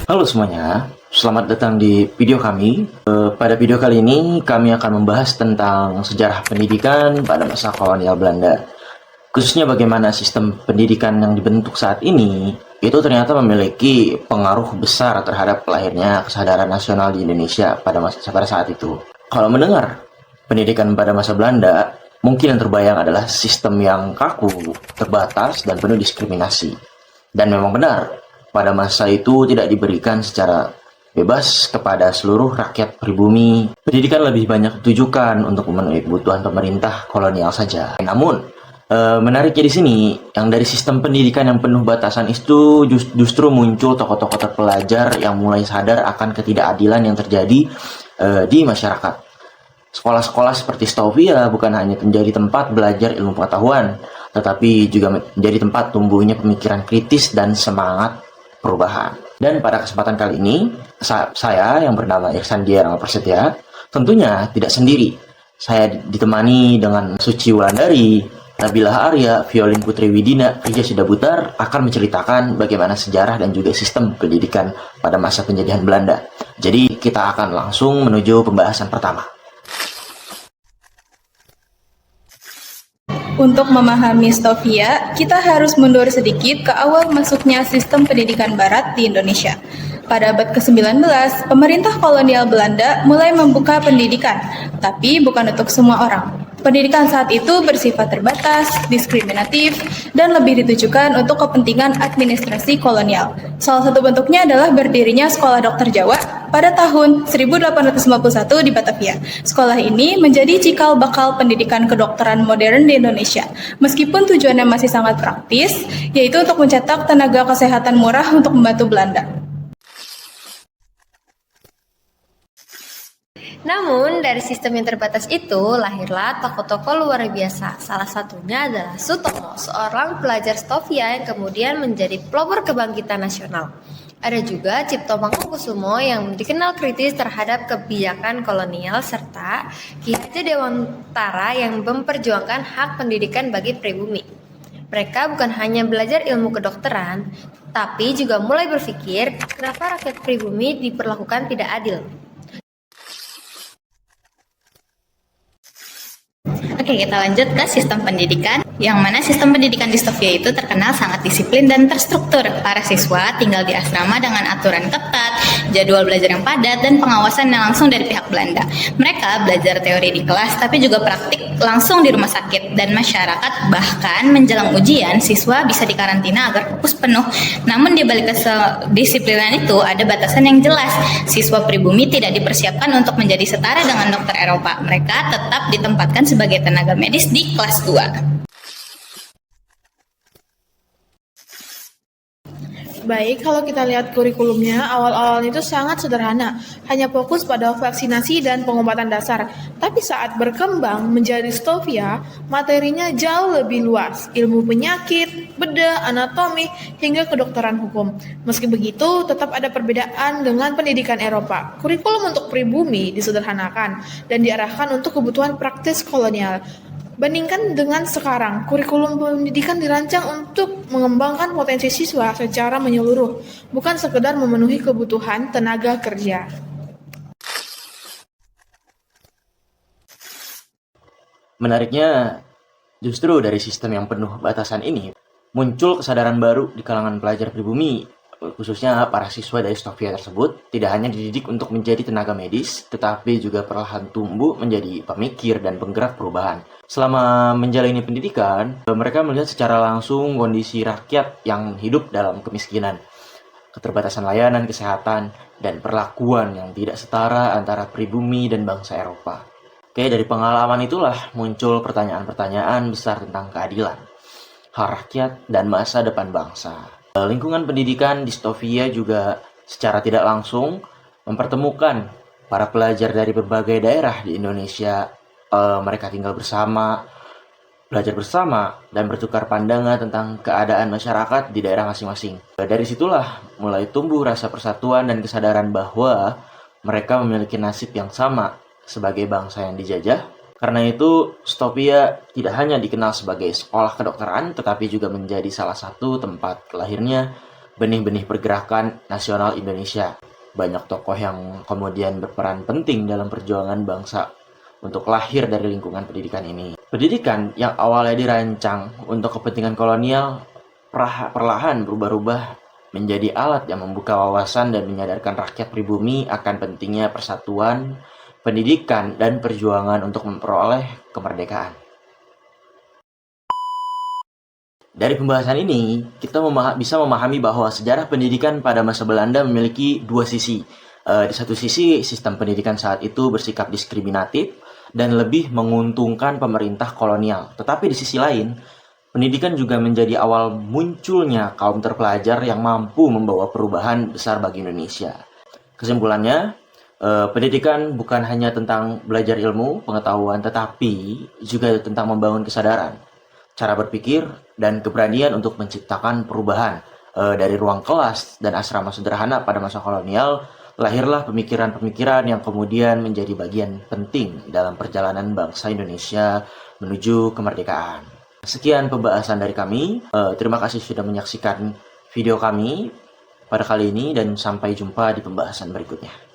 Halo semuanya, selamat datang di video kami. Pada video kali ini kami akan membahas tentang sejarah pendidikan pada masa kolonial Belanda. Khususnya bagaimana sistem pendidikan yang dibentuk saat ini itu ternyata memiliki pengaruh besar terhadap lahirnya kesadaran nasional di Indonesia pada saat itu. Kalau mendengar pendidikan pada masa Belanda, mungkin yang terbayang adalah sistem yang kaku, terbatas, dan penuh diskriminasi. Dan memang benar, pada masa itu tidak diberikan secara bebas kepada seluruh rakyat pribumi. Pendidikan lebih banyak ditujukan untuk memenuhi kebutuhan pemerintah kolonial saja. Namun, menariknya di sini, yang dari sistem pendidikan yang penuh batasan itu justru muncul tokoh-tokoh terpelajar yang mulai sadar akan ketidakadilan yang terjadi di masyarakat. Sekolah-sekolah seperti Stovia bukan hanya menjadi tempat belajar ilmu pengetahuan, tetapi juga menjadi tempat tumbuhnya pemikiran kritis dan semangat perubahan. Dan pada kesempatan kali ini, saya yang bernama Ihsan Diarama Prasetya, tentunya tidak sendiri. Saya ditemani dengan Suci Wulandari, Nabila Arya, Violin Putri Widina, Rija Sidabutar akan menceritakan bagaimana sejarah dan juga sistem pendidikan pada masa penjajahan Belanda. Jadi kita akan langsung menuju pembahasan pertama. Untuk memahami Stovia, kita harus mundur sedikit ke awal masuknya sistem pendidikan barat di Indonesia. Pada abad ke-19, pemerintah kolonial Belanda mulai membuka pendidikan, tapi bukan untuk semua orang. Pendidikan saat itu bersifat terbatas, diskriminatif, dan lebih ditujukan untuk kepentingan administrasi kolonial. Salah satu bentuknya adalah berdirinya Sekolah Dokter Jawa pada tahun 1851 di Batavia. Sekolah ini menjadi cikal bakal pendidikan kedokteran modern di Indonesia. Meskipun tujuannya masih sangat praktis, yaitu untuk mencetak tenaga kesehatan murah untuk membantu Belanda. Namun, dari sistem yang terbatas itu, lahirlah tokoh-tokoh luar biasa. Salah satunya adalah Sutomo, seorang pelajar Stovia yang kemudian menjadi pelopor kebangkitan nasional. Ada juga Cipto Mangunkusumo yang dikenal kritis terhadap kebijakan kolonial, serta Ki Hajar Dewantara yang memperjuangkan hak pendidikan bagi pribumi. Mereka bukan hanya belajar ilmu kedokteran, tapi juga mulai berpikir kenapa rakyat pribumi diperlakukan tidak adil. Oke, kita lanjut ke sistem pendidikan, yang mana sistem pendidikan di Stovia itu terkenal sangat disiplin dan terstruktur. Para siswa tinggal di asrama dengan aturan ketat, jadwal belajar yang padat, dan pengawasan yang langsung dari pihak Belanda. Mereka belajar teori di kelas, tapi juga praktik langsung di rumah sakit dan masyarakat. Bahkan menjelang ujian, siswa bisa dikarantina agar fokus penuh. Namun di balik kedisiplinan itu ada batasan yang jelas. Siswa pribumi tidak dipersiapkan untuk menjadi setara dengan dokter Eropa. Mereka tetap ditempatkan sebagai tenaga medis di kelas 2. Baik, kalau kita lihat kurikulumnya, awal-awalnya itu sangat sederhana, hanya fokus pada vaksinasi dan pengobatan dasar. Tapi saat berkembang menjadi Stovia, materinya jauh lebih luas, ilmu penyakit, bedah, anatomi, hingga kedokteran hukum. Meski begitu, tetap ada perbedaan dengan pendidikan Eropa. Kurikulum untuk pribumi disederhanakan dan diarahkan untuk kebutuhan praktis kolonial. Bandingkan dengan sekarang, kurikulum pendidikan dirancang untuk mengembangkan potensi siswa secara menyeluruh, bukan sekedar memenuhi kebutuhan tenaga kerja. Menariknya, justru dari sistem yang penuh batasan ini, muncul kesadaran baru di kalangan pelajar pribumi, khususnya para siswa dari Stovia tersebut, tidak hanya dididik untuk menjadi tenaga medis, tetapi juga perlahan tumbuh menjadi pemikir dan penggerak perubahan. Selama menjalani pendidikan, mereka melihat secara langsung kondisi rakyat yang hidup dalam kemiskinan, keterbatasan layanan kesehatan, dan perlakuan yang tidak setara antara pribumi dan bangsa Eropa. Oke, dari pengalaman itulah muncul pertanyaan-pertanyaan besar tentang keadilan, hak rakyat, dan masa depan bangsa. Lingkungan pendidikan di Stovia juga secara tidak langsung mempertemukan para pelajar dari berbagai daerah di Indonesia. Mereka tinggal bersama, belajar bersama, dan bertukar pandangan tentang keadaan masyarakat di daerah masing-masing. Dari situlah mulai tumbuh rasa persatuan dan kesadaran bahwa mereka memiliki nasib yang sama sebagai bangsa yang dijajah. Karena itu, Stovia tidak hanya dikenal sebagai sekolah kedokteran, tetapi juga menjadi salah satu tempat lahirnya benih-benih pergerakan nasional Indonesia. Banyak tokoh yang kemudian berperan penting dalam perjuangan bangsa untuk lahir dari lingkungan pendidikan ini. Pendidikan yang awalnya dirancang untuk kepentingan kolonial perlahan berubah-ubah menjadi alat yang membuka wawasan dan menyadarkan rakyat pribumi akan pentingnya persatuan, pendidikan, dan perjuangan untuk memperoleh kemerdekaan. Dari pembahasan ini, kita bisa memahami bahwa sejarah pendidikan pada masa Belanda memiliki dua sisi. Di satu sisi, sistem pendidikan saat itu bersikap diskriminatif dan lebih menguntungkan pemerintah kolonial. Tetapi di sisi lain, pendidikan juga menjadi awal munculnya kaum terpelajar yang mampu membawa perubahan besar bagi Indonesia. Kesimpulannya, pendidikan bukan hanya tentang belajar ilmu, pengetahuan, tetapi juga tentang membangun kesadaran, cara berpikir, dan keberanian untuk menciptakan perubahan. Dari ruang kelas dan asrama sederhana pada masa kolonial, lahirlah pemikiran-pemikiran yang kemudian menjadi bagian penting dalam perjalanan bangsa Indonesia menuju kemerdekaan. Sekian pembahasan dari kami. Terima kasih sudah menyaksikan video kami pada kali ini dan sampai jumpa di pembahasan berikutnya.